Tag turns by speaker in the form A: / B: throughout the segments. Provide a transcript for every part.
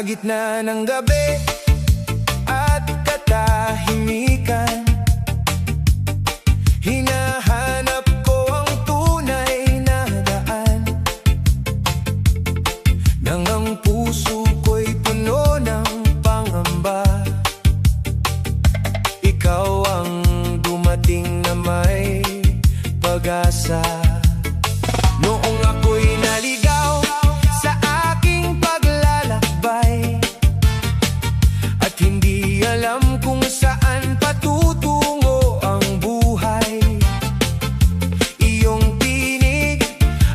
A: Sa gitna ng gabi at katahimikan, hinahanap ko ang tunay na daan. Nang ang puso ko'y puno ng pangamba, ikaw ang dumating na may pag-asa. Noong ako'y naligaw sa aking paglalakbay, at hindi alam kung saan patutungo ang buhay, iyong tinig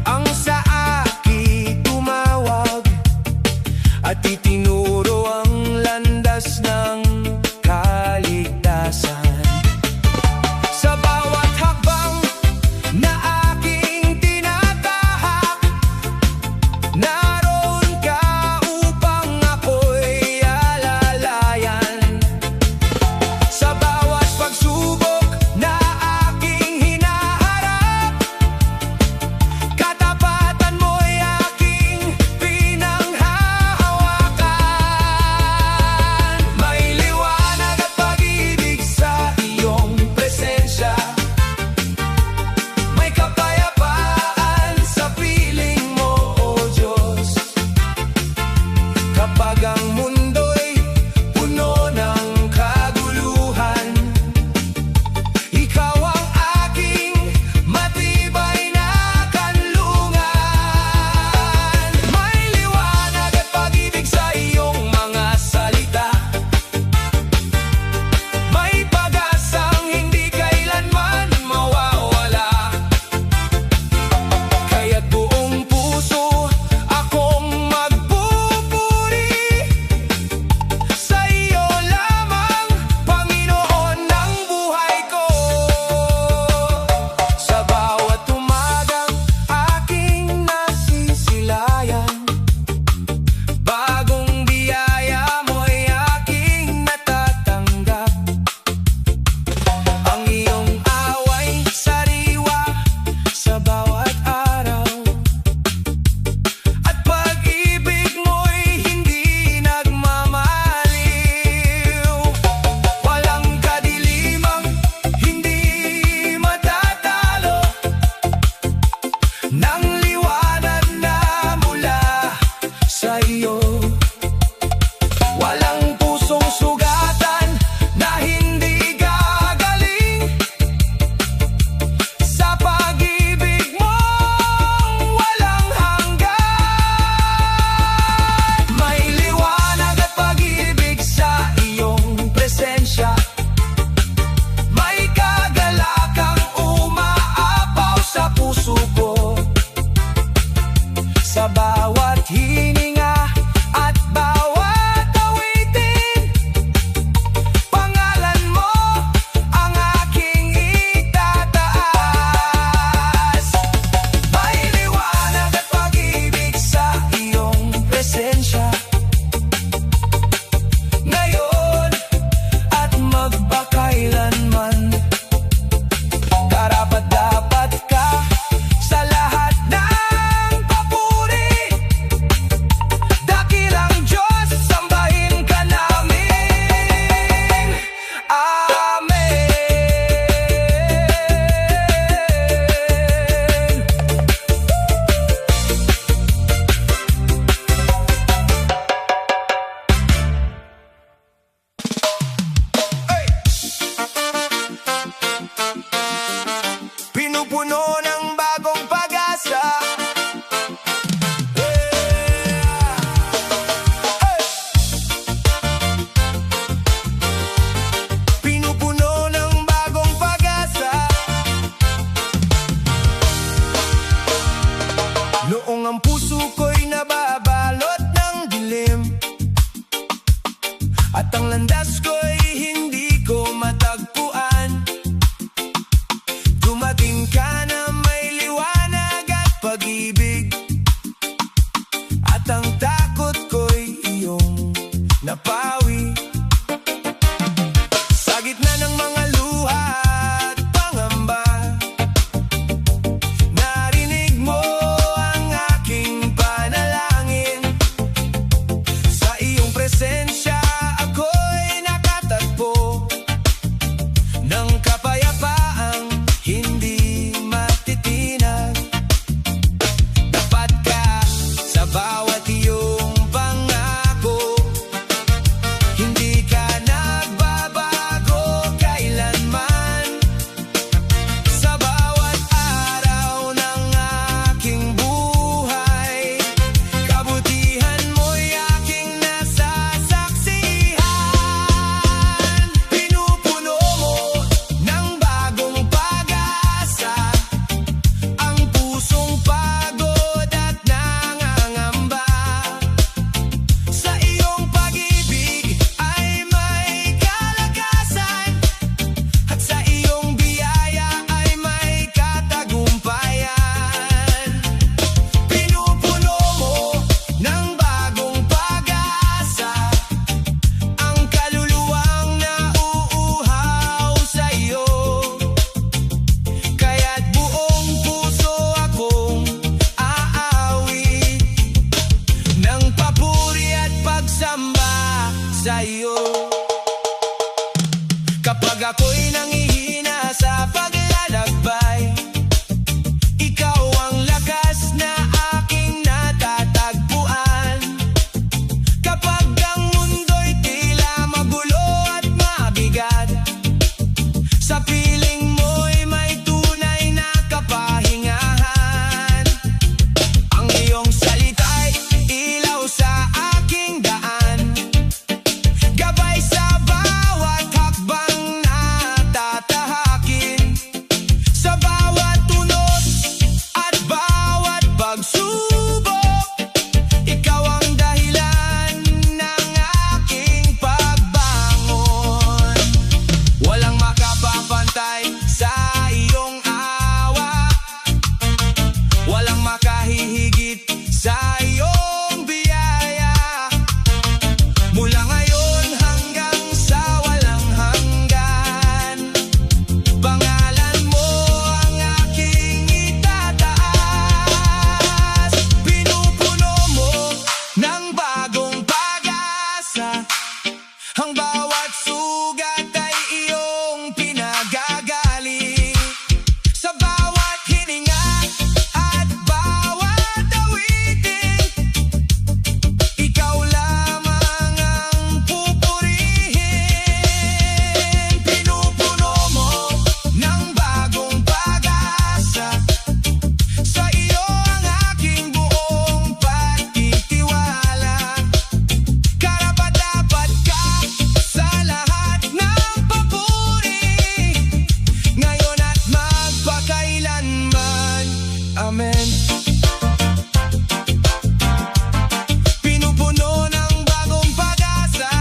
A: ang sa akin tumawag at itinuro ang landas ng kaligtasan. Sa bawat hakbang na aking tinatahak, naroon ka upang ako'y alalayan. Sa bawat pagsubok na aking hinaharap, katapatan mo'y aking pinanghahawakan. May liwanag at pag-ibig sa iyong presensya, may kapayapaan sa piling mo, O Diyos. Kapag ang mundo'y puno ng kaguluhan, ikaw ang aking matibay na kanlungan. May liwanag at pag-ibig sa iyong mga salita, may pag-asang hindi kailanman mawawala. Kaya't buong puso akong magpupuri sa iyo lamang, Panginoon ng buhay ko. Sa bawat umagang aking nasisilayan, bagong biyaya mo'y aking natatanggap. Ang iyong away sariwa sa bawat araw, at pag-ibig mo'y hindi nagmamaliw. Walang kadilimang hindi matatalo ng liwanag na mula sa iyo. Walang pusong sugatan na hindi gagaling sa pag-ibig mong walang hanggan. May liwanag at pag-ibig sa iyong presensya, may kagalakang umaapaw sa puso ko. Sa bawat hininga at bawat awitin, pangalan mo ang aking itataas. May liwanag at pag-ibig sa iyong presensya, ngayon at magpakailanman. Karapat-dapat ka sa lahat ng papuri, dakilang Diyos, sambahin ka namin. Amen. Pinupuno ng bagong pag-asa, pinupuno ng bagong pag-asa. Noong ang puso ko'y nababalot ng dilim, at ang landas ko'y hindi ko matagpuan, dumating ka na may liwanag at pag-ibig, at ang takot ko'y iyong napawi. Sa gitna ng mga luha at pangamba, narinig mo ang aking panalangin. Sa iyong sa'yo. Kapag ako'y nangihina sa paglalakbay, ikaw ang lakas na aking natatagpuan. Kapag ang mundo'y tila magulo at mabigat, sa piling mo'y may tunay na kapahingahan. Ang iyong salita'y ilaw sa aking daan, gabay sa bawat hakbang na tatahakin. Sa bawat tunos at bawat pagsubok, ikaw ang dahilan ng aking pagbangon. Walang makapapantay sa iyong awa, walang makahihigit sa iyong biyaya. Mula ngayon hanggang sa walang hanggan, pangalan mo ang aking itataas. Pinupuno mo ng bagong pag-asa, ang bawat sugat ay iyong pinagagaling. Sa bawat hininga at bawat awitin, ikaw lamang ang pupurihin. Pinupuno mo ng bagong pag-asa, sa iyo ang aking buong pagtitiwala. Karapat-dapat ka sa lahat ng papuri, ngayon at magpakailanman. Amen. Pinupuno ng bagong pag-asa,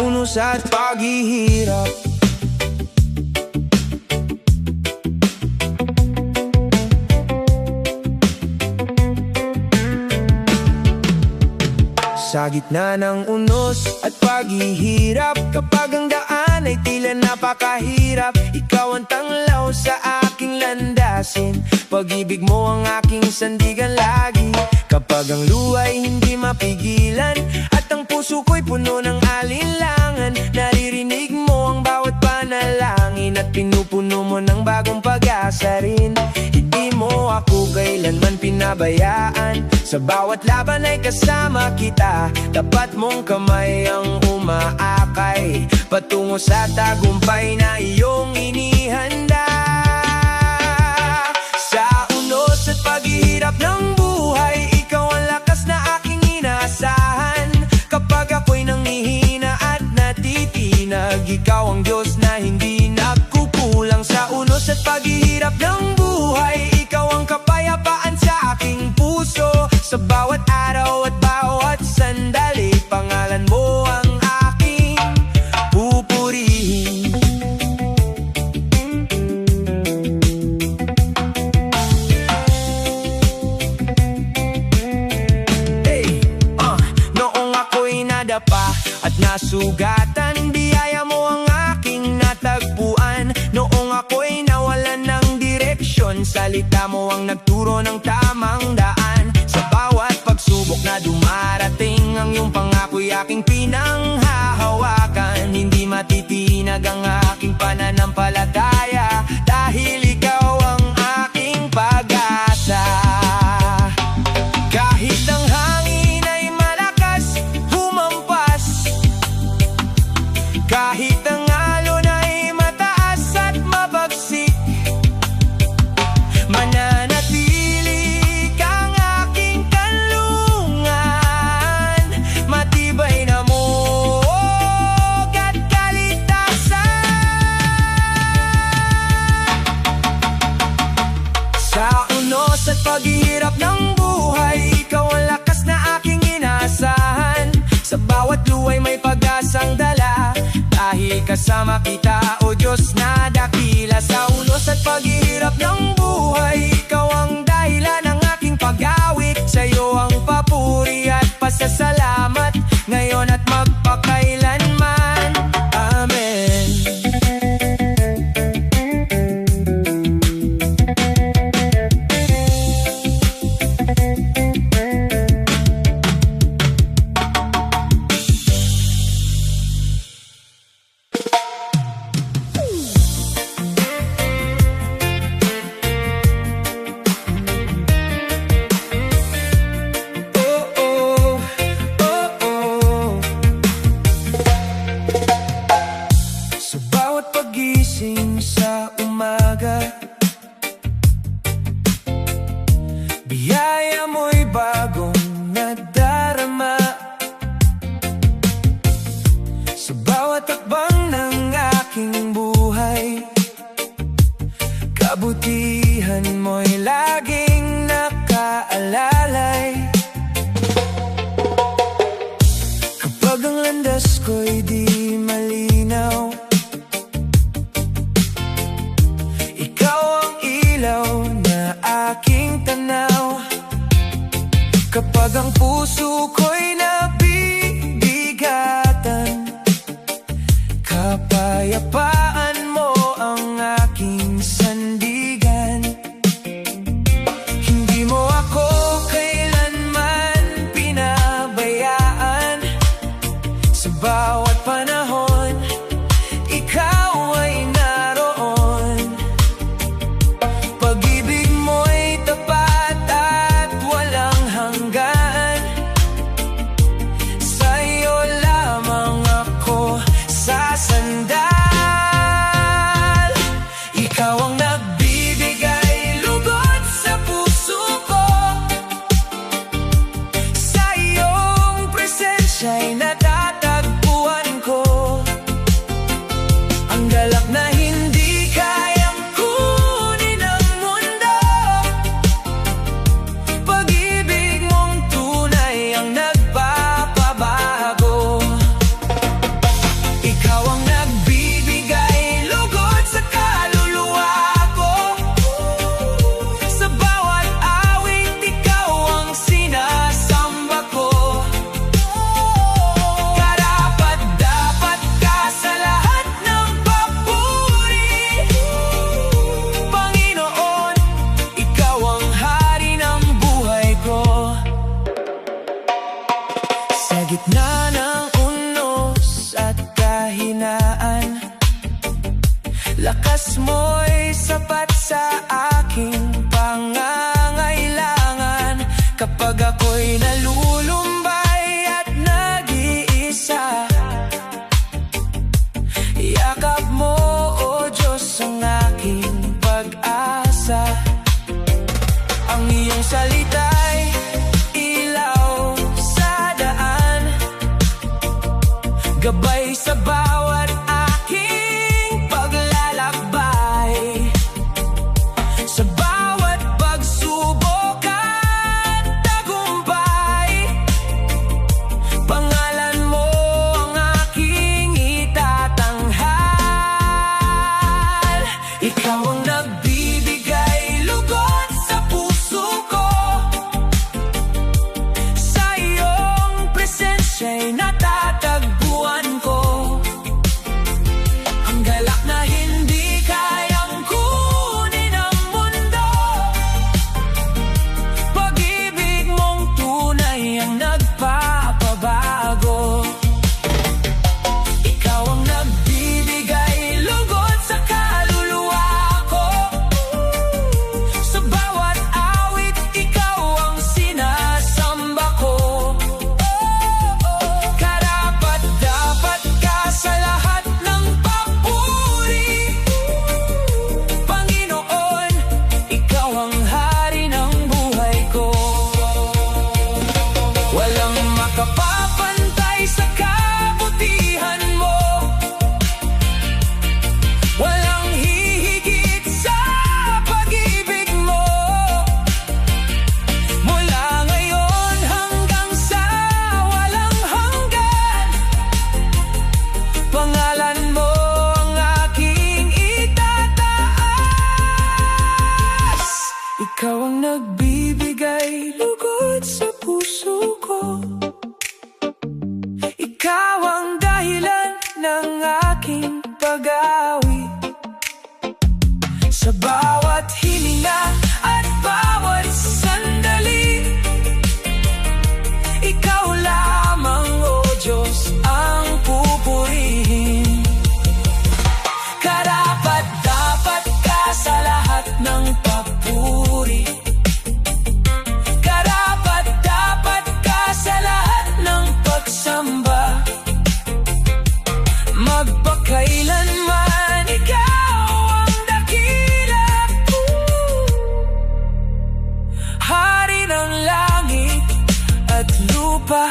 A: unos at paghihirap. Sa gitna ng unos at paghihirap, kapag ang daan ay tila napakahirap, ikaw ang tanglaw sa aking landasin. Pag-ibig mo ang aking sandigan lagi. Kapag ang luwa'y hindi mapigilan at ang puso ko'y puno ng alinlangan, naririnig mo ang bawat panalangin at pinupuno mo ng bagong pag-asa rin. Hindi mo ako kailanman pinabayaan, sa bawat laban ay kasama kita. Tapat mong kamay ang umaakay patungo sa tagumpay na iyong inihanda. Sa unos at paghihirap ng buhay, ikaw ang lakas na aking inaasahan. Kapag ako'y nangihina at natitinag, ikaw ang Diyos na hindi nagkukulang. Sa unos at paghihirap ng buhay, ikaw ang kapayapaan sa aking puso. Sa bawat araw at bawat sandali, pangalan mo ang aking pupurihin. Noong ako'y nadapa at nasugatan, biyaya mo ang aking natagpuan. Noong ako'y nawalan ng direksyon, salita mo ang nagturo ng tamang daan. Sa bawat pagsubok na dumarating, ang iyong pangako'y aking pinanghahawakan. Hindi matitinag ang aking pananampalataya, dahil ikaw ang aking pag-asa. Kahit ang hangin ay malakas humampas, kahit ang alon ay mataas at mabagsik, mananatili kang aking kanlungan. Matibay na muog at kaligtasan. Sa unos at paghihirap ng buhay, ikaw ang lakas na aking inaasahan. Sa bawat luwa'y may pag-asang dala, dahil kasama kita, o Diyos na dakila. Sa unos at paghihirap ng buhay, ikaw ang dahilan ng aking pag-awit. Sa'yo ang papuri at pasasalamat. ko'y di malinaw. Ikaw ang ilaw na aking tanaw. Kapag ang puso ko'y nabibigatan, kapayapaan mo ang aking sandigan. Hindi mo ako kailanman pinabayaan. Sa bawat panahon, ikaw ay naroon. Pag-ibig mo'y tapat at walang hanggan. Sa'yo lamang ako sasandal. Ikaw ang nagbibigay lugod sa puso ko. Sa iyong presensya'y natatagpuan ko ang galak na hindi kayang kunin ng mundo. Pag-ibig mong tunay ang nagpapabago. Ikaw ang nagbibigay lugod sa kaluluwa ko. Sa bawat awit, ikaw ang sinasamba ko. Karapat-dapat ka sa lahat ng papuri. Panginoon, ikaw ang hari ng buhay ko. Sa gitna ng unos at kahinaan, lakas mo'y sapat sa aking pangangailangan. Kapag ako'y nalulumbay at nag-iisa, yakap mo, O Diyos, ang aking pag-asa. Ang iyong salita'y ilaw sa daan, gabay sa bawat aking paglalakbay. Sa bawat pagsubok at tagumpay, pangalan mo ang aking itatanghal. Ikaw ang nagbibigay lugod sa puso ko. Sa iyong presensya'y natatagpuan ko ang galak na hindi kayang kunin ng mundo. Pag-ibig mong tunay ang nagpapabago. Ikaw ang nagbibigay lugod sa kaluluwa ko. Sa bawat awit, ikaw ang sinasamba ko. Karapat-dapat ka sa lahat ng papuri. Panginoon, ikaw ang hari ng buhay ko. Walang makapapantay sa kabutihan mo. Walang hihigit sa pag-ibig mo. Mula ngayon hanggang sa walang hanggan, pangalan mo ang aking itataas. Ikaw ang nagbibigay lugod sa puso ko. Ikaw ang dahilan ng aking pag-awi. Sa bawat hininga at bawat sandali, ikaw lamang, O Diyos, ang pupurihin. Karapat-dapat ka sa lahat ng papuri. Karapat-dapat ka sa lahat ng pagsamba. Magpakailanman ikaw ang dakila ko. Hari ng langit at lupa.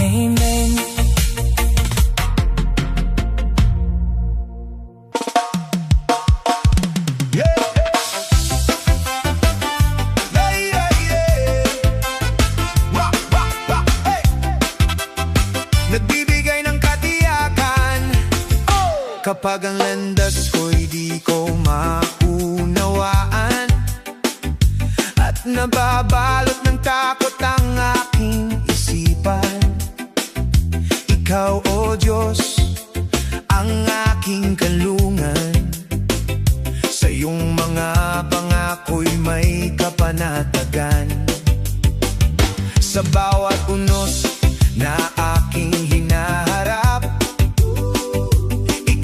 A: Amen.
B: Nagbibigay ng katiyakan
A: Kapag ang landas ko'y di ko maunawaan at nababalot ng takot ang aking isipan, Ikaw, O Diyos, ang aking kanlungan. Sa iyong mga pangako'y may kapanatagan. Sa bawat unos na aking hinaharap,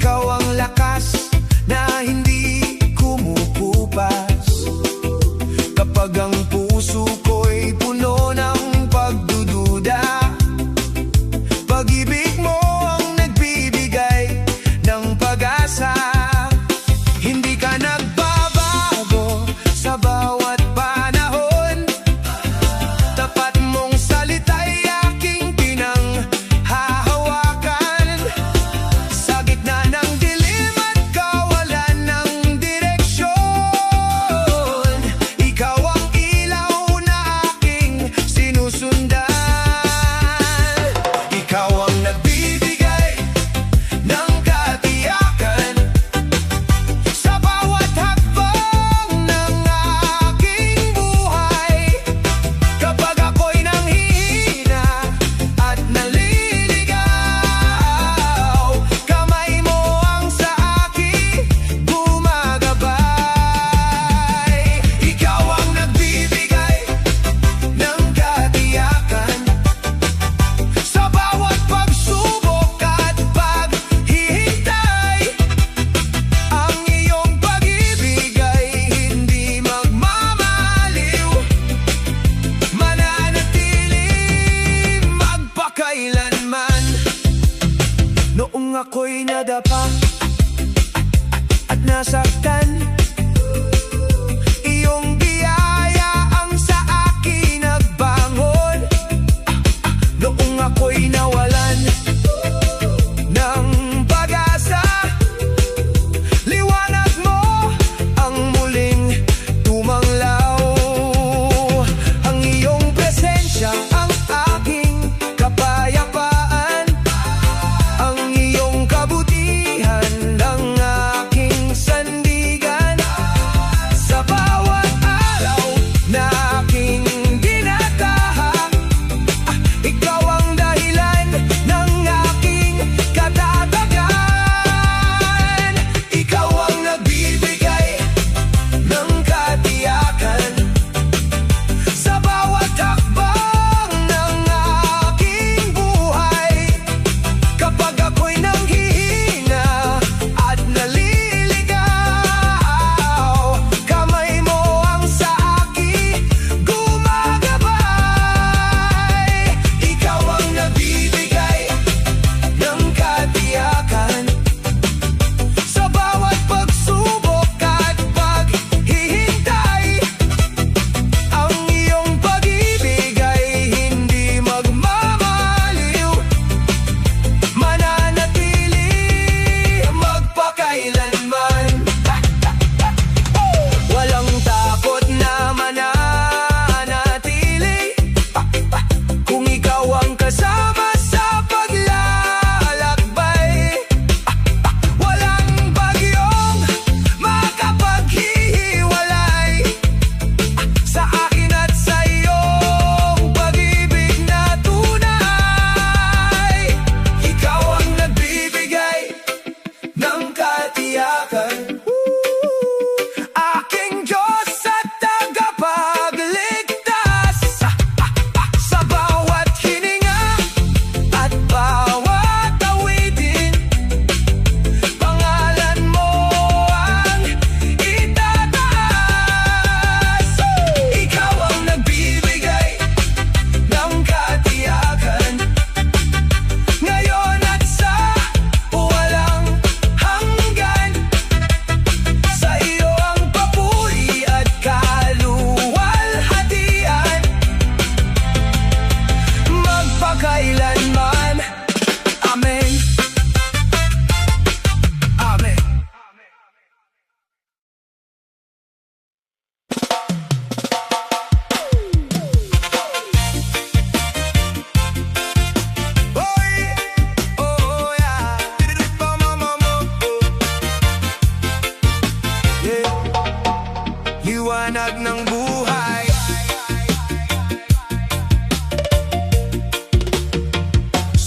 A: Ikaw ang lakas na hindi kumukupas. Kapag ang puso ko'y puno ng pagdududa, pag-ibig mo ang nagbibigay ng pag-asa. Hindi ka nagbabago sa bawat panahon. Tapat mong salita'y aking pinanghahawakan. Sa gitna ng dilim at kawalan ng direksyon, Ikaw ang ilaw na aking sinusundan. Ikaw ang nagbibigay ng katiyakan sa bawat hakbang ng aking buhay. Kapag ako'y nanghihina at naliligaw, kamay mo ang sa akin gumagabay. Ikaw ang nagbibigay ng katiyakan sa bawat pagsubok at paghihintay. Ang iyong pag-ibig ay hindi magmamaliw, mananatili magpakailanman. Noong ako'y nadapa at nasaktan, iyong biyaya ang sa akin nagbangon. Noong ako'y nawalan ng pag-asa, liwanag mo ang muling tumanglaw. Ang iyong presensya ang aking kapayapaan. Ang iyong kabutihan ang aking sandigan. Sa bawat araw na aking dinadaha, Ikaw ang dahilan ng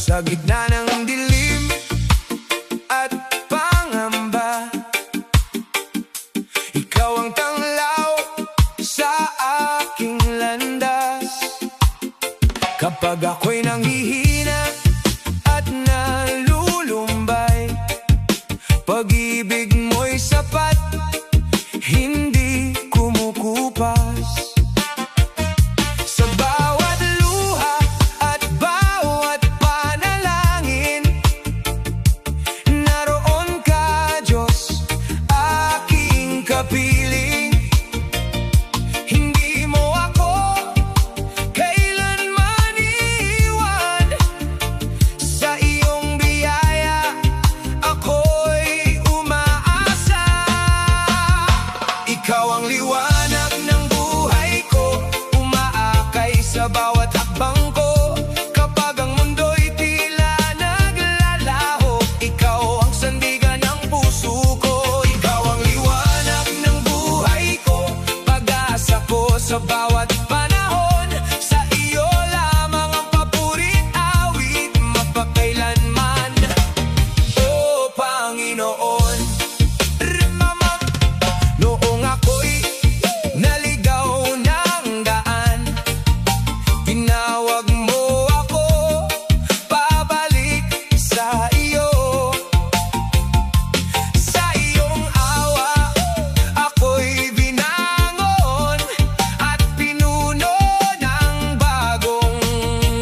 A: Sa gitna ng dilim at pangamba, ikaw ang tanglaw sa aking landas. Kapag ako'y nanghihina at nalulumbay, pag-ibig mo'y sapat, hindi kumukupas. Sa bawat luha at bawat panalangin, naroon ka, Diyos, aking kapiling. Hindi mo ako kailanman iwan, sa iyong biyaya ako'y umaasa. Ikaw ang liwanag ng buhay ko, umaakay sa bawat hakbang ko. Kapag ang mundo'y tila naglalaho, ikaw ang sandigan ng puso ko. Ikaw ang liwanag ng buhay ko, pag-asa ko sa bawat panahon. Sa iyo lamang ang papurit awit, mapakailanman, O Panginoon. Noong ako'y naligaw ng daan, tinawag mo ako pabalik sa iyo. Sa iyong awa ako'y binangon at pinuno ng bagong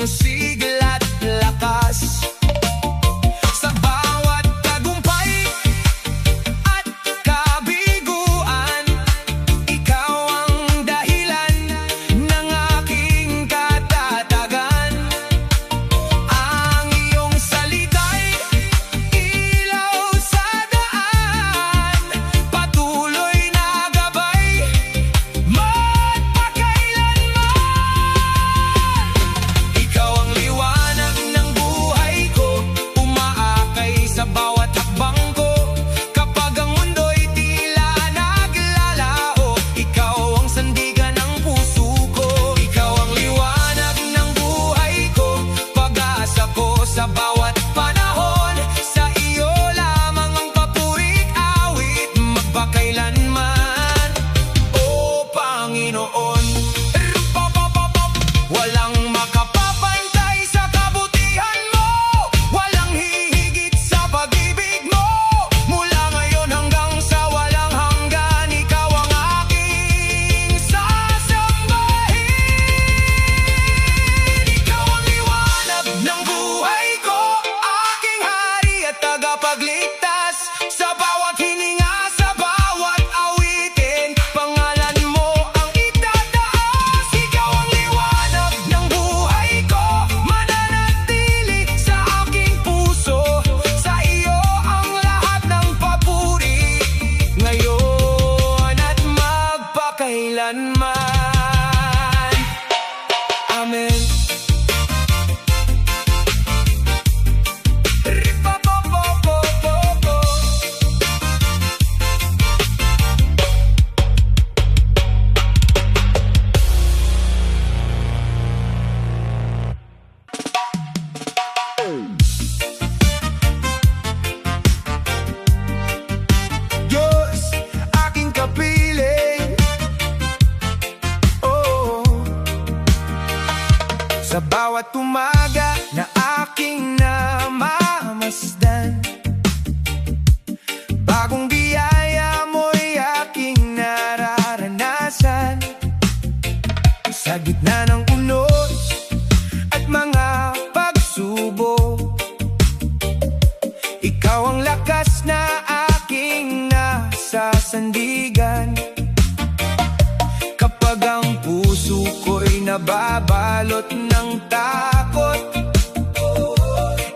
A: sigla't lakas. Sa bawat tagumpay at kabiguan, ikaw ang dahilan ng aking katatagan. Ang iyong salita'y ilaw sa daan, patuloy na gabay magpakailanman. Ikaw ang liwanag ng buhay ko, umaakay sa bawat hakbang ko. Kapag ang mundo'y tila naglalaho, ikaw ang sandigan ng puso ko. Ikaw ang liwanag ng buhay ko, pag-asa ko sa bawat panahon. Sa iyo lamang ang papurit awit, magpakailanman, O Panginoon. Walang makapapantay sa kabutihan mo, walang hihigit sa pag-ibig mo. Mula ngayon hanggang sa walang hanggan, ikaw ang aking sasambahin. Ikaw ang liwanag ng buhay ko, aking hari at tagapagligtas. Sa bawat hininga, sa bawat awitin, pangalan mo ang itataas. Ikaw ang liwanag ng buhay ko, mananatili sa aking puso. Sa iyo ang lahat ng papuri, ngayon at magpakailanman. Amen. Diyos, aking kapiling, oh, sa bawat umaga na aking namamasdan, bagong biyaya mo'y aking nararanasan. Sa gitna ng unos at mga pagsubok, ikaw ang lakas na aking nasasandigan. Kapag ang puso ko'y nababalot ng takot,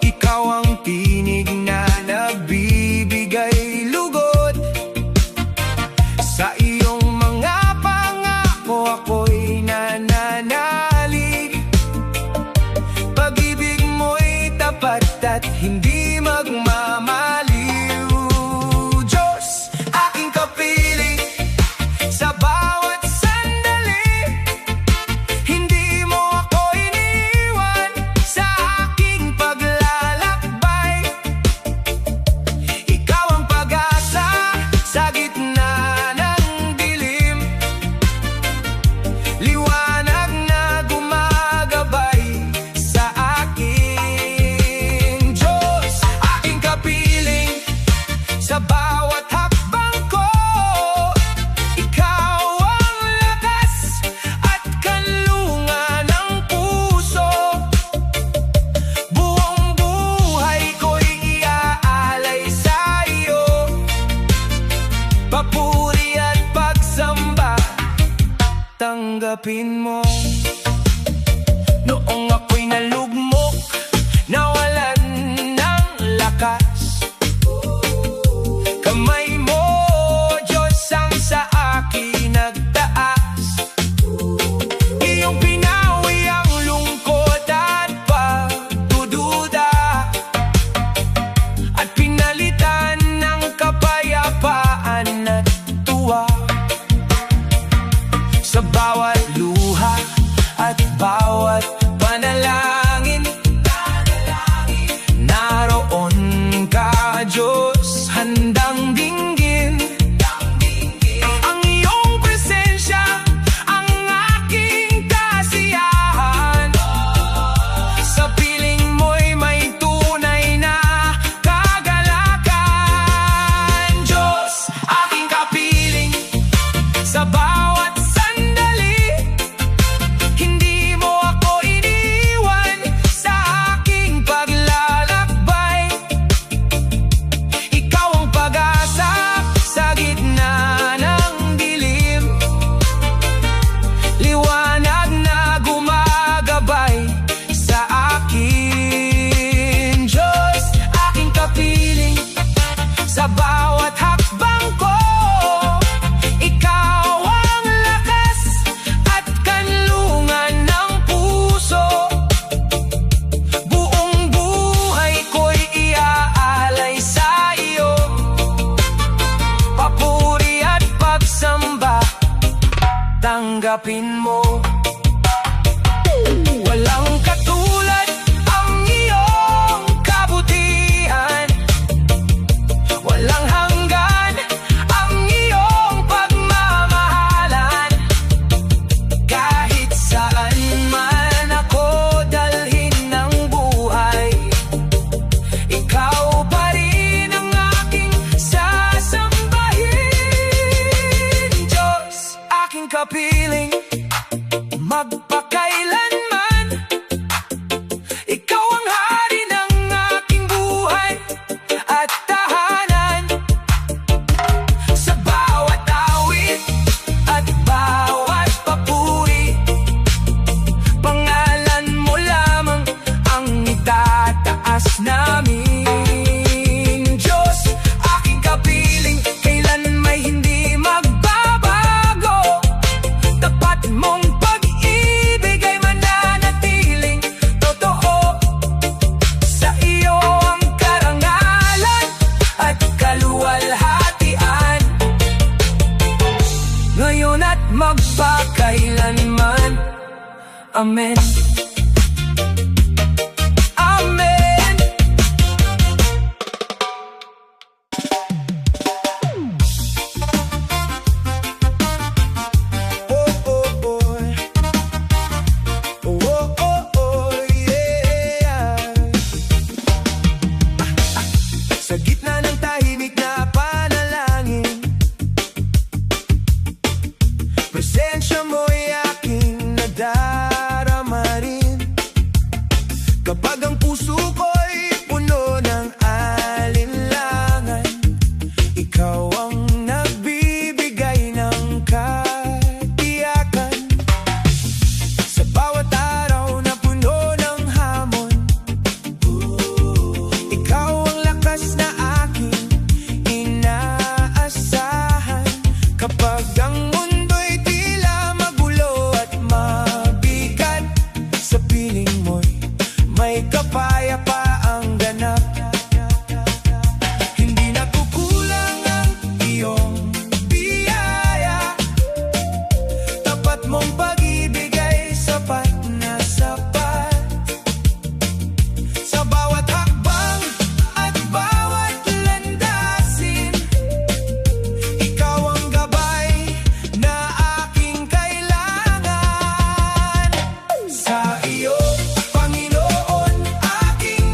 A: ikaw ang tinig na nabibigay lugod. Sa iyong mga pangako ako'y nananalig, pag-ibig mo'y tapat at hindi magmamaliw. Diyos, aking kapiling, sa bawat sandali, hindi mo ako iniwan sa aking paglalakbay. tanggapin mo. Noong ako'y nalugmok, nawalan ng lakas, kamay mo, Diyos, ang sa akin nagtaas. Iyong pinawi ang lungkot at pagdududa, at pinalitan ng kapayapaan at tuwa. Sa bawat luha at bawat panalangin, naroon ka, Diyos, handang dinggin. Ang iyong presensya, ang aking kasiyahan. Sa piling mo'y may tunay na kagalakan. Diyos, aking kapiling, sa bawat sandali, hindi mo ako iniwan sa aking paglalakbay. Ikaw ang pag-asa sa gitna ng dilim, liwanag na gumagabay sa akin. Diyos, aking kapiling, sa bawat hakbang ko, ikaw ang lakas at kanlungan ng puso. Buong buhay ko'y iaalay sa iyo, papuri at pagsamba, tanggapin mo. Walang katulad ang iyong kabutihan, walang hanggan ang iyong pagmamahalan. Kahit saan man ako dalhin ng buhay, ikaw pa rin ang aking sasambahin. Diyos, aking kapiling, magpakailanman, ikaw ang hari ng aking buhay at tahanan. Sa bawat awit at bawat papuri, pangalan mo lamang ang itataas namin. Diyos, aking kapiling, kailan may hindi magbabago. Tapat mong pag-ibig ay mananatiling totoo. Sa iyo ang karangalan at kaluwalhatian, ngayon at magpakailanman. Amen. Amen. Oh, oh, oh. Oh, oh, oh, yeah. Sa gitna ng tahimik na panalangin, presensya mo'y aking nadarama rin. Kapag ang puso ko'y puno ng alinlangan, ikaw ang nagbibigay ng katiyakan. Sa bawat araw na puno ng hamon, ikaw ang lakas na aking inaasahan. Kapag ang mundo'y tila magulo at mabigat, sa piling mo'y may kapayapaang ganap. Hindi nakukulang ang iyong biyaya, tapat mong pag-ibig ay sapat na sapat. Sa bawat hakbang at bawat landasin, ikaw ang gabay na aking kailangan. Sa iyo, Panginoon, aking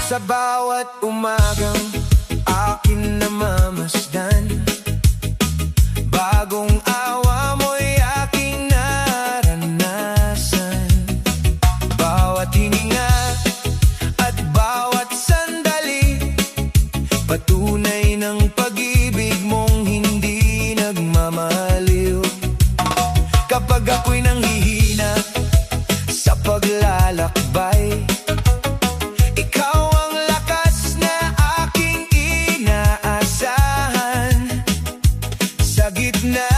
A: Sa bawat umagang akin namamasdan, bagong awa mo'y aking naranasan. Bawat hininga at bawat sandali, patunay ng pag-ibig mong hindi nagmamaliw. Kapag ako'y nanghihina sa paglalakbay, ikaw ang lakas na aking inaasahan. Sa gitna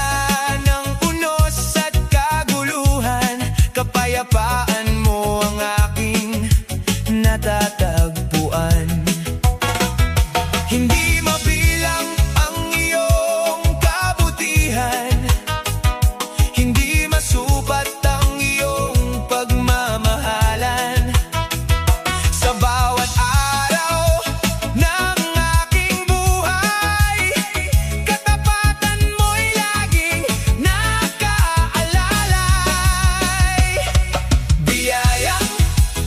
A: ng unos at kaguluhan, kapayapaan mo ang aking natatagpuan. Hindi mabilang ang iyong kabutihan, hindi masupat ang iyong pagmamahalan. Sa bawat araw ng aking buhay, katapatan mo'y laging nakaalalay. Biyayang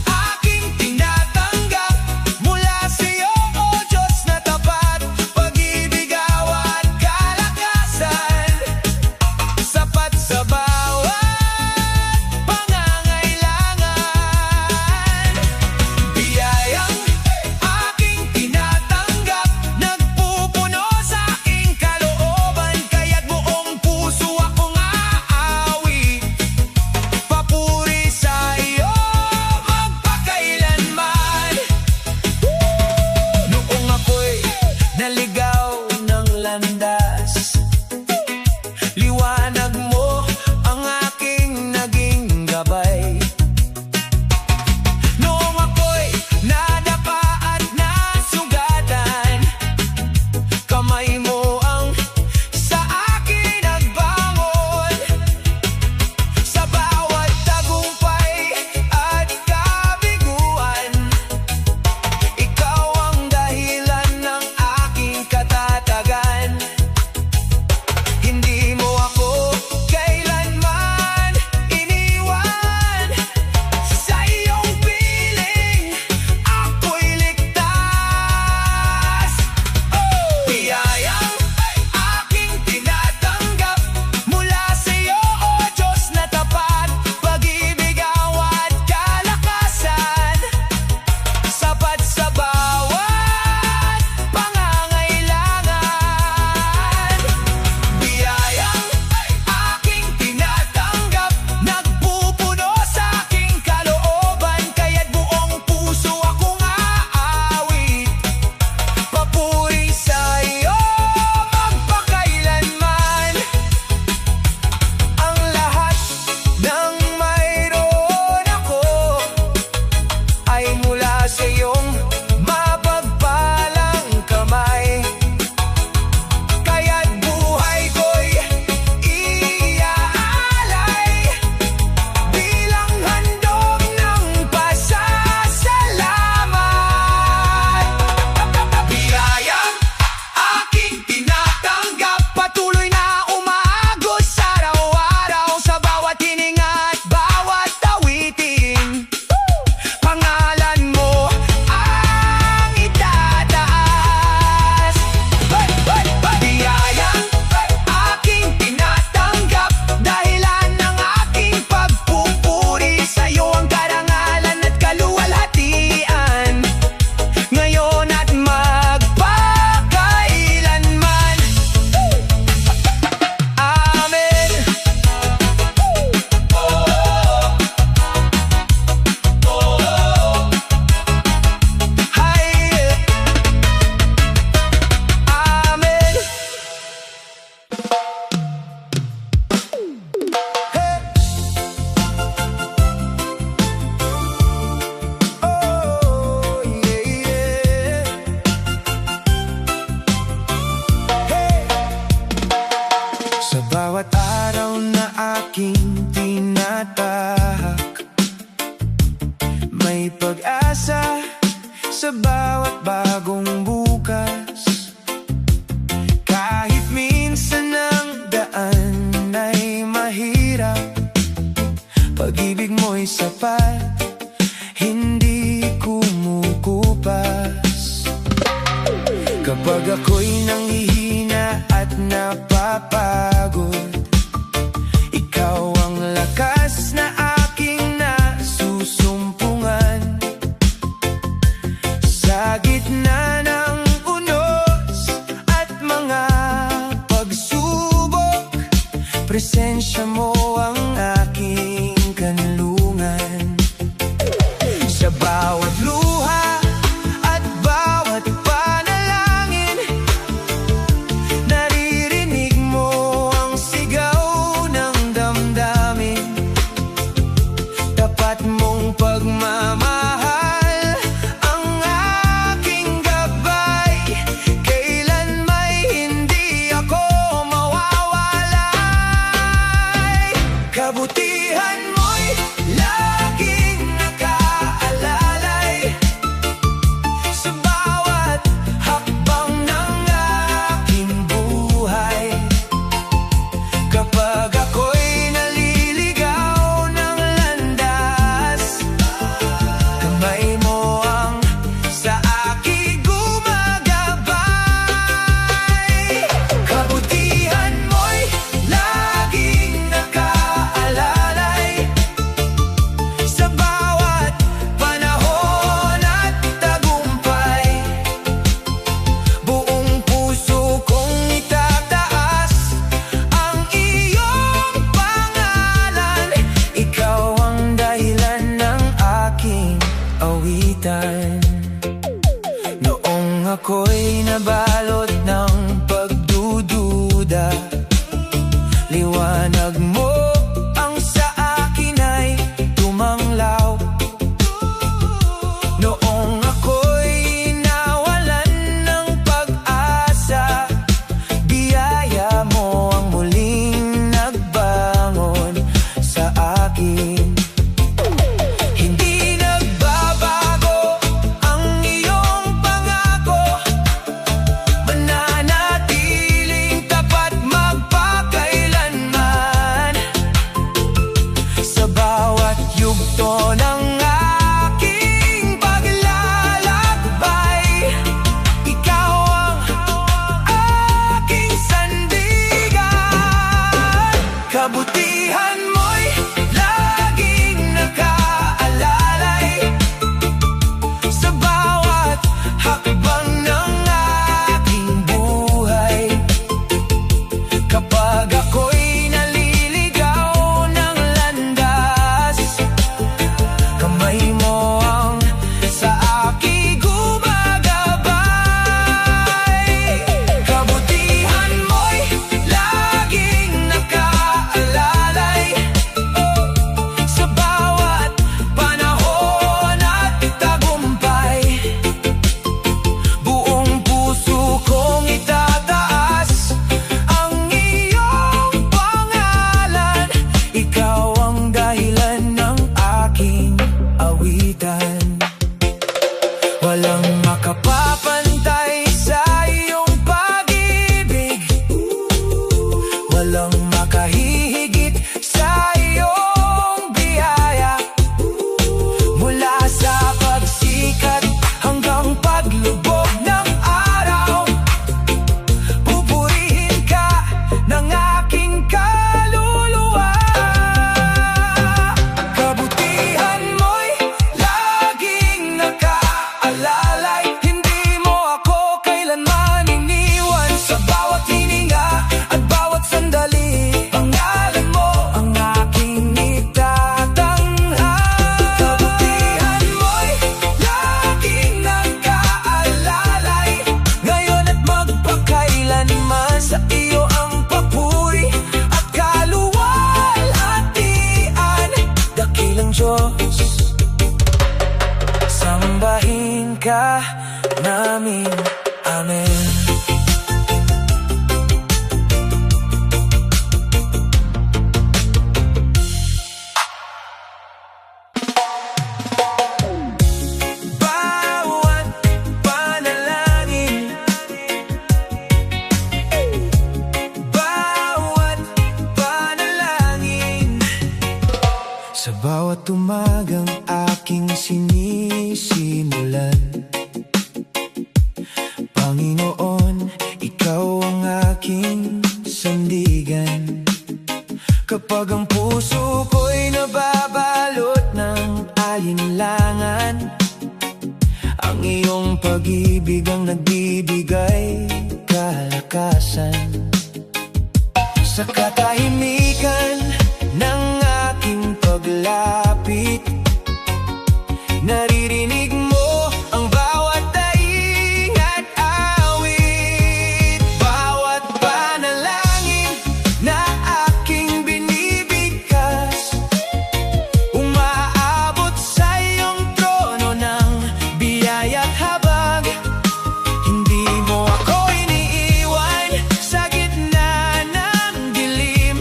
A: aking tinatanggap mula sa'yo, O Diyos na tapat, pag-ibig, awa at kalakasan, sapat sa bawat pangangailangan. Biyayang aking tinatanggap, nagpupuno sa aking kalooban, kaya't buong puso akong aawit, papuri sa iyo magpakailanman. Noong ako'y naligaw ng landas, liwanag mo ang aking naging gabay. Noong ako'y nadapa at nasugatan, kamay mo ang sa akin nagbangon. Sa bawat tagumpay at kabiguan, ikaw ang dahilan ng aking katatagan. Hindi mo ako kailanman iniwan, sa iyong piling ako'y ligtas. Biyayang aking tinatanggap mula sa iyo, O Diyos na tapat, pag-ibig, awa at kalakasan, sapat sa bawat pangangailangan. Biyayang aking tinatanggap, nagpupuno sa aking kalooban, kaya't buong puso akong aawit, papuri sa iyo magpakailanman. Ang lahat ng mayroon ako ay mula sa iyong mapagpalang kamay, kaya't buhay ko'y iaalay bilang handog ng pasasalamat. Biyayang aking tinatanggap, patuloy na umaagos araw-araw, sa bawat hininga at bawat awitin, pangalan mo ang itataas. Biyayang aking tinatanggap, dahilan ng aking pagpupuri, sa'yo ang karangalan at kaluwalhatian, ngayon at magpakailanman. Amen. Hay. Amen. Hey. Oh, yeah, yeah. Hey. Sa bawat araw na aking tinatahak, may pag-asa sa bawat bagong bukas. Kahit minsan ang daan ay mahirap, pag-ibig mo'y sapat, hindi kumukupas. Kapag ako'y nanghihina at napapagod, ikaw ang lakas na aking nasusumpungan. Sa gitna ng unos at mga pagsubok, presensya mo ang aking kanlungan. Sa bawat luha at bawat panalangin, naririnig mo ang sigaw ng damdamin. Tapat mong pagmamahal ang aking gabay, kailan may hindi ako mawawalay. Kabutihan mo'y laging nakaalalay sa bawat hakbang ng aking buhay. Kapag ako'y naliligaw ng landas, kamay mo ang sa aking gumagabay. Kabutihan mo'y laging nakaalalay sa bawat panahon at tagumpay. Buong puso kong itataas ang iyong pangalan. Ikaw ang dahilan ng aking awitan. Noong ako'y nabalot ng pagdududa, liwanag mo ang sa akin ay tumanglaw. Noong ako'y nawalan ng pag-asa, biyaya mo ang muling nagbangon sa akin. Hindi nagbabago ang iyong pangako, mananatiling tapat magpakailanman. Sa bawat yugto ng aking paglalakbay, ikaw ang aking sandigan. Kabutihan mo'y laging nakaalalay sa bawat hakbang ng aking buhay. Kapag ako'y naliligaw ng landas, kamay mo ang sa aking gumagabay. Kabutihan mo'y laging nakaalalay sa bawat panahon at tagumpay. Buong puso kong itataas ang iyong pangalan. Ikaw ang dahilan ng aking awitan. Walang makapapantay sa iyong pag-ibig, walang makahihigit sa iyong biyaya. Mula sa pagsikat hanggang paglubog ng araw, pupurihin ka ng aking kaluluwa. Kabutihan mo'y laging nakaalalay, hindi mo ako kailanman iniwan. Sa bawat hininga at bawat sandali, pangalan mo ang aking itatanghal. Kabutihan mo'y laging nakaalalay, ngayon at magpakailanman. Sa iyo ang papuri at kaluwalhatian. Dakilang Diyos, sambahin ka namin. Amen. Bawat panalangin, bawat panalangin, sa bawat umagang aking sinisimulan, Panginoon, iyong pag-ibig ang nagbibigay kalakasan. Sa katahimikan ng aking paglapit, naririnig mo ang bawat daing at awit. Bawat panalangin na aking binibigkas, umaabot sa iyong trono ng biyaya at habag. Hindi mo ako iniiwan sa gitna ng dilim.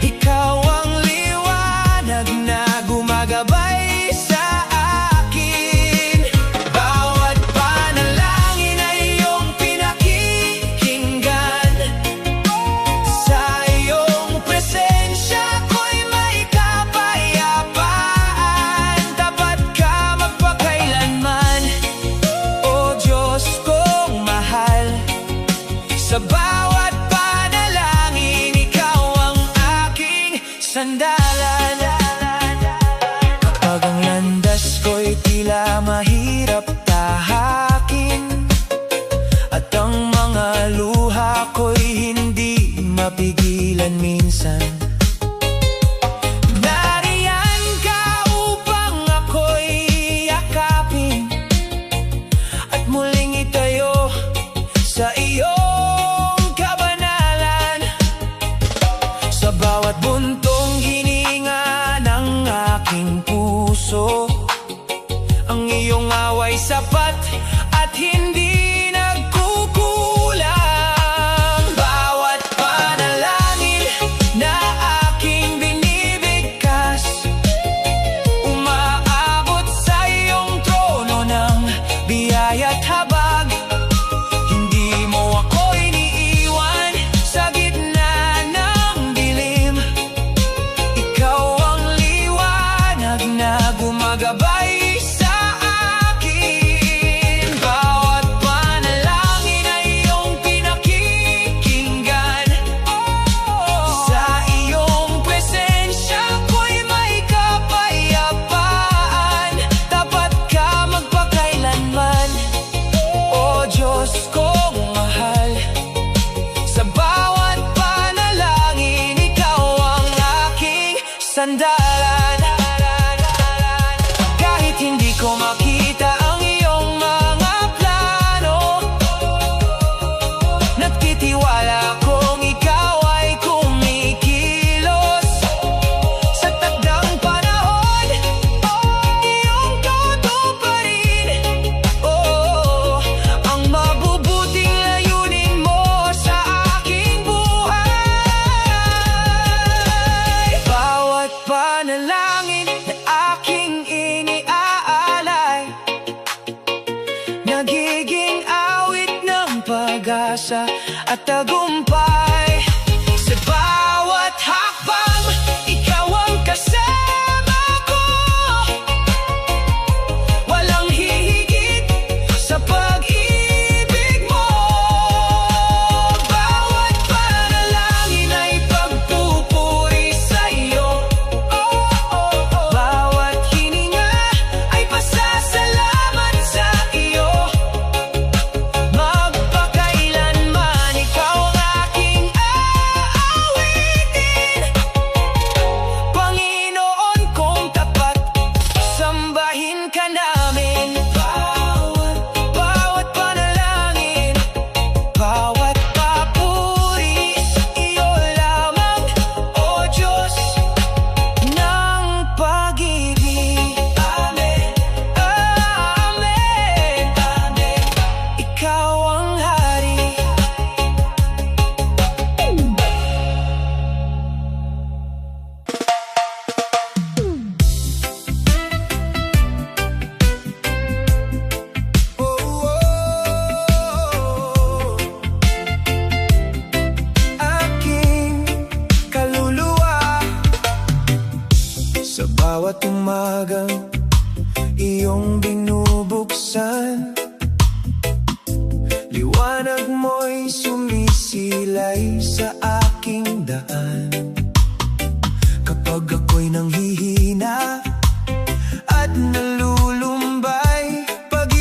A: Ikaw ang liwanag na gumagabay sa akin. Bawat panalangin ay iyong pinakikinggan. Sa iyong presensya ko'y may kapayapaan. Tapat ka magpakailanman, o Diyos kong mahal. Sa bawat panalangin, ikaw ang aking sandalan. Kapag ang landas ko'y tila mahirap tahakin, at ang mga luha ko'y hindi mapigilan minsan, nariyan ka upang ako'y yakapin at muling itayo sa iyong kabanalan. Sa bawat buntong hininga ng aking puso, ang iyong away sapat at hindi nagkukulang. Bawat panalangin na aking binibigkas, umaabot sa iyong trono ng biyaya at habag. Hindi mo ako iniiwan sa gitna ng dilim. Ikaw ang liwanag na gumagabay sa akin. Bawat panalangin ay iyong pinakikinggan. Sa iyong presensya ko'y may kapayapaan. Tapat ka magpakailanman, o Diyos kong mahal. Sa bawat panalangin, ikaw ang aking sandalan. Kahit hindi ko makita ang iyong mga plano, nagtitiwala kong ikaw ay kumikilos. Sa takdang panahon, iyong tutuparin, ang mabubuting layunin mo sa aking buhay. Bawat panalangin na aking iniaalay, nagiging awit ng pag-asa at tagumpay. Sa bawat hakbang, ikaw ang kasama ko. Walang hihigit sa pag-ibig mo. Bawat panalangin ay pagpupuri sa iyo. Bawat hininga ay pasasalamat sa iyo. Magpakailanman, ikaw ang aking aawitin. Panginoon kong tapat, sambahin ka namin. Bawat panalangin, bawat papuri, iyo lamang, o Diyos ng pag-ibig. Amen, amen, amen. Ikaw ang hari. Aking kaluluwa, sa bawat umagang iyong binubuksan, liwanag mo'y sumisilay sa aking daan. Kapag ako'y nanghihina at nalulumbay, pag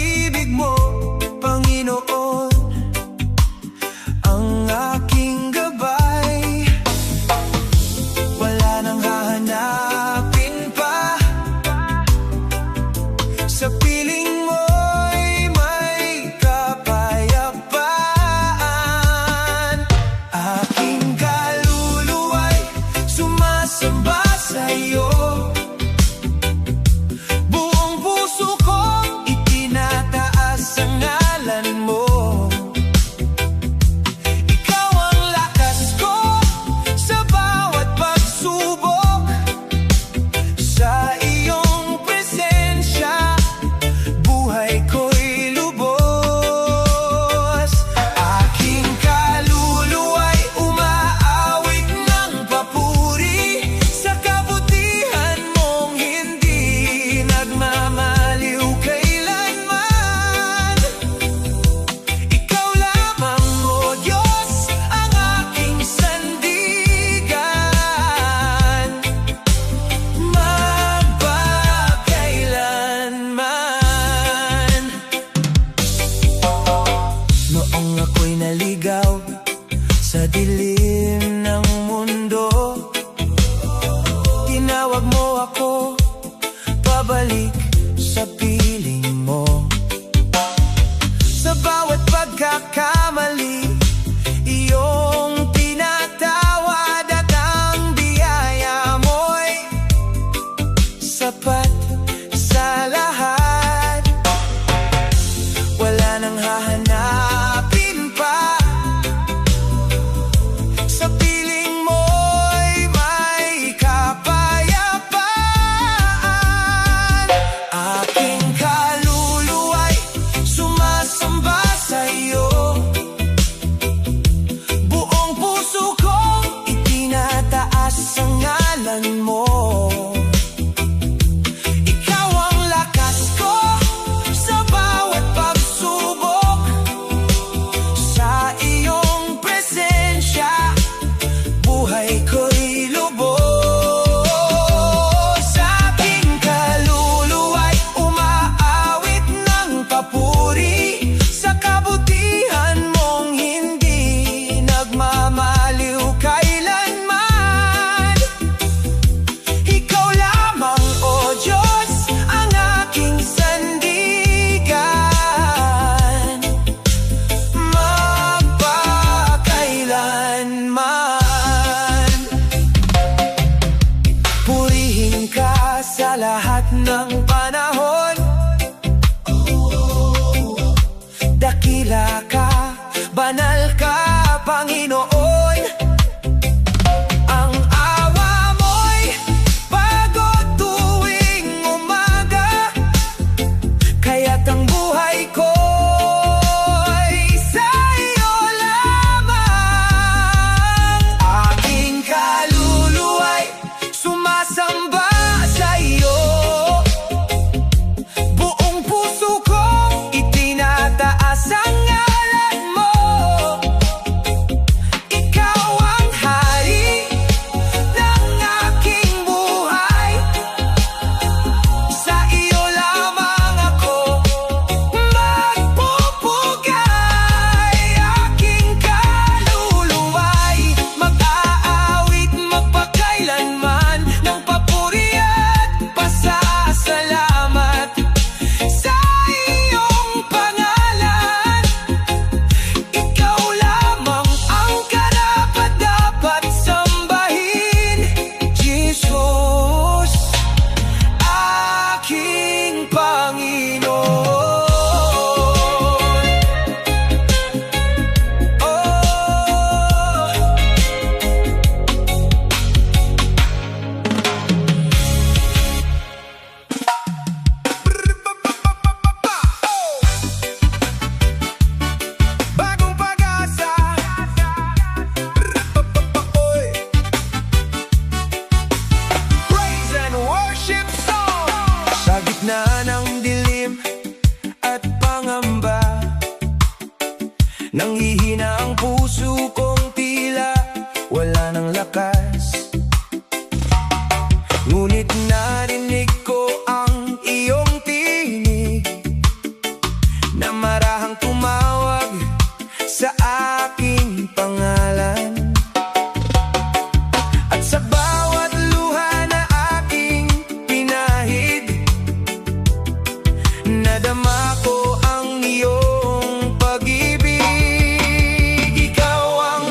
A: wala nang hahanapin pa. Sa piling mo'y may kapayapaan. Aking kaluluwa'y sumasamba sa'yo. Buong puso kong itinataas ang ngalan mo. Ikaw ang lakas ko sa bawat pagsubok. Sa iyong presensya, buhay ko'y lubos. Sa aking kaluluwa'y umaawit ng papuri. Sa kabutihan mong hindi nagmamaliw kailanman. Ikaw lamang, O Diyos, ang aking sandigan, magpakailanman. Purihin ka sa lahat ng panahon. Dakila ka, banal ka, Panginoon. Ang awa mo'y bago tuwing umaga, kaya't ang buhay ko'y sa iyo lamang. Aking kaluluwa'y sumasamba sa iyo. Buong puso kong itinataas ang ngalan mo. Ikaw ang hari ng aking buhay. Sa iyo lamang ako magpupugay. Aking kaluluwa'y mag-aawit magpakailanman ng papuri at pasasalamat sa iyong pangalan. Ikaw lamang ang karapat-dapat sambahin, Jesus, aking Panginoon. Bagong pag-asa. Praise and worship song. Sa gitna ng dilim at pangamba, nanghihina ang puso kong tila wala ng lakas. Ngunit narinig ko ang iyong tinig na marahang tumawag sa aking pangalan. At sa bawat luha na aking pinahid, nadama ko ang iyong pag-ibig. Ikaw ang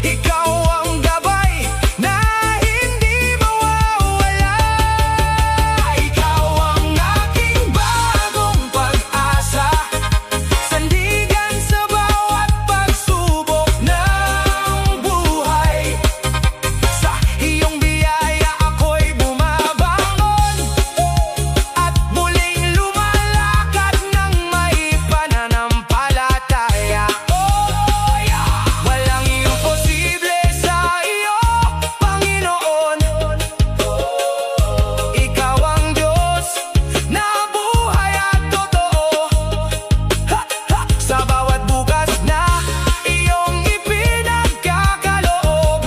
A: ikaw ang gabay na hindi mawawala. Ikaw ang aking bagong pag-asa, sandigan sa bawat pagsubok ng buhay. Sa iyong biyaya ako'y bumabangon at muling lumalakad ng may pananampalataya. Oh, yeah! Walang imposible sa iyo, Panginoon. Ikaw ang Diyos na buhay at totoo. Ha, ha! Sa bawat bukas na iyong ipinagkakaloob,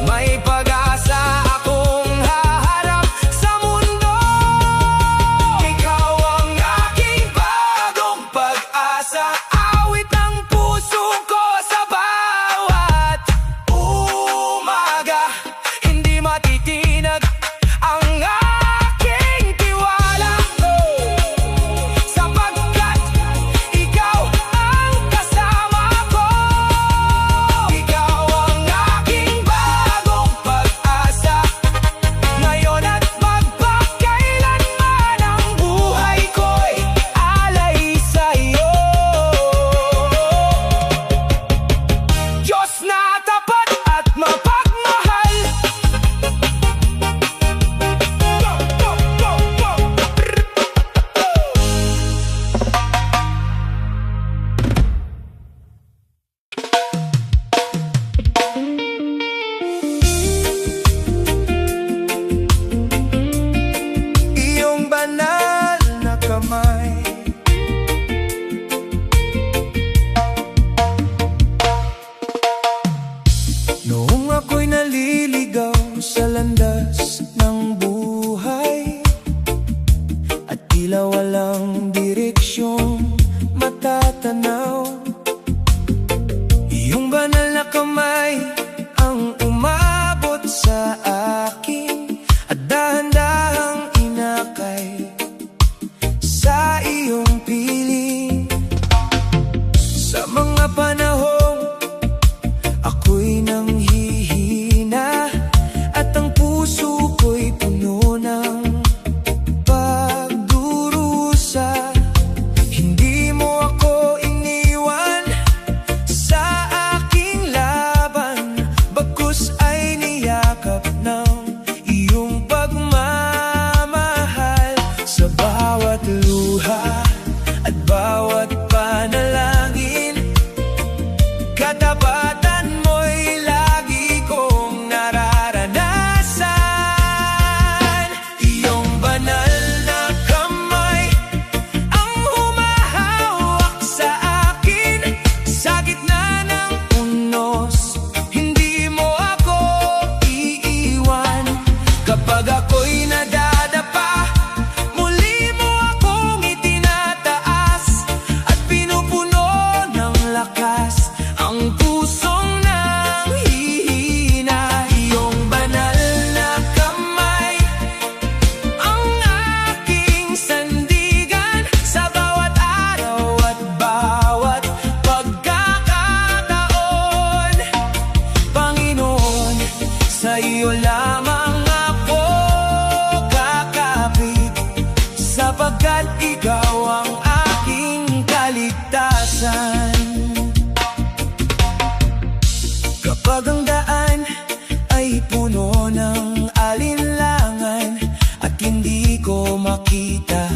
A: may pag-asa akong haharap sa mundo. Ikaw ang aking bagong pag-asa, awit ng puso ko sa bawat umaga. Hindi matitinag ang aking tiwala, sapagkat ikaw ang kasama ko. Ikaw ang aking bagong pag-asa, ngayon at magpakailanman ang buhay ko'y alay sa iyo. Diyos na tapat at mapagmahal. Go, go, go, go! Iyong banal na kamay, noong ako'y naliligaw sa landas ng buhay at tila walang direksyong matatanaw. Iyong banal na kamay ang umabot sa akin at dahan-dahang inakay sa iyong piling. Sa mga panahong ako'y nanghihina at ang puso ko'y puno ng pagdurusa, hindi mo ako iniwan sa aking laban, bagkus ay niyakap ng iyong pagmamahal. Sa bawat luha at bawat panalangin, katapatan mo'y lagi kong nararanasan. Iyong banal na kamay ang humahawak sa akin sa gitna ng unos, hindi mo ako iiwan. Kapag ako'y nadadapa, muli mo akong itinataas at pinupuno ng lakas ang pusong nanghihina. Iyong banal na kamay ang aking sandigan sa bawat araw at bawat pagkakataon. Panginoon, sa iyo lamang ako kakapit, sapagkat ikaw ang aking kaligtasan. Kapag ang daan ay puno ng alinlangan at hindi ko makita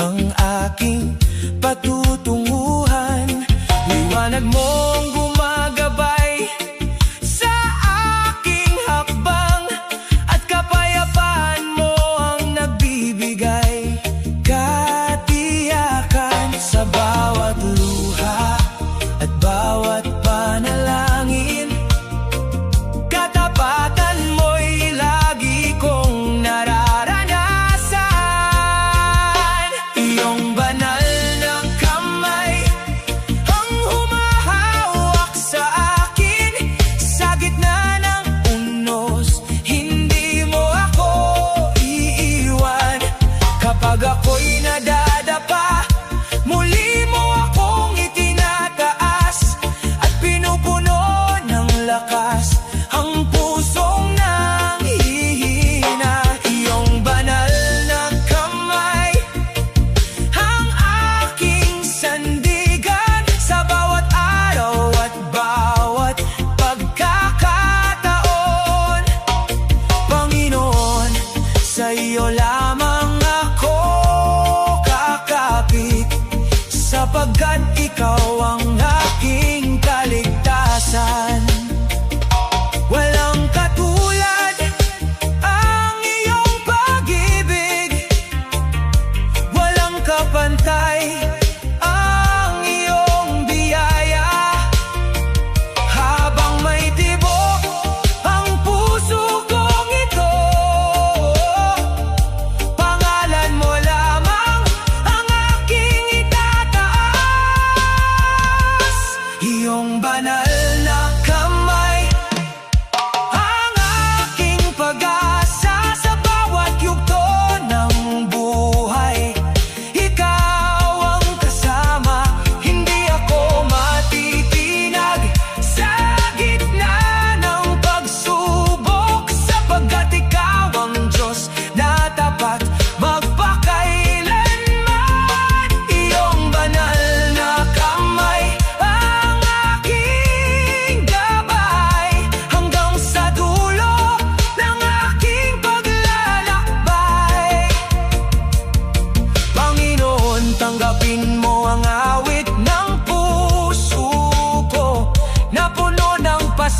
A: ang aking patutunguhan, liwanag mong gumagabay sa aking hakbang at kapayapaan mo ang nagbibigay katiyakan. Sa bawat luha at bawat panalangin,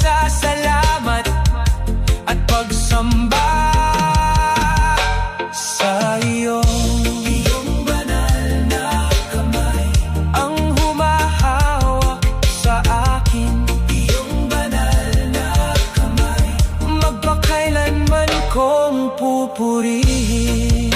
A: pasasalamat at pagsamba sa iyo. Iyong banal na kamay ang humahawak sa akin. Iyong banal na kamay magpakailanman kong pupurihin.